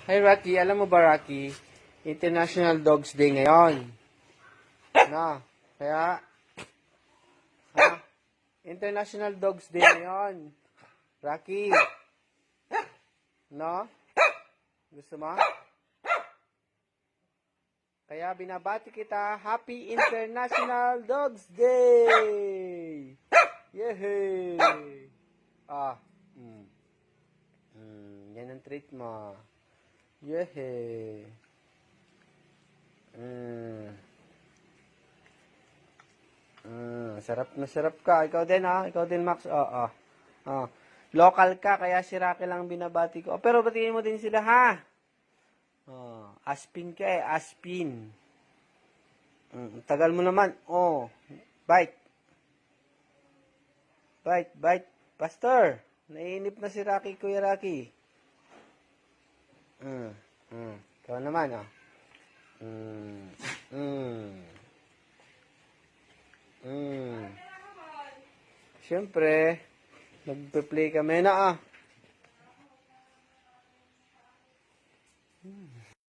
Hi Rocky, alam mo ba Rocky, International Dogs Day ngayon. Na, kaya, ha? International Dogs Day ngayon. Rocky, no? Gusto mo? Kaya binabati kita, Happy International Dogs Day! Yehey! Yan ang treat mo. Yehey! Sarap na sarap ka. Ikaw din ha? Ikaw din Max? Local ka, kaya si Rocky lang binabati ko. Pero batiin mo din sila ha? Aspin ka Aspin. Tagal mo naman. Bite. Bite, bite. Pastor, naiinip na si Rocky, Kuya Rocky. Ikaw naman, Siyempre, nagpe-play kami na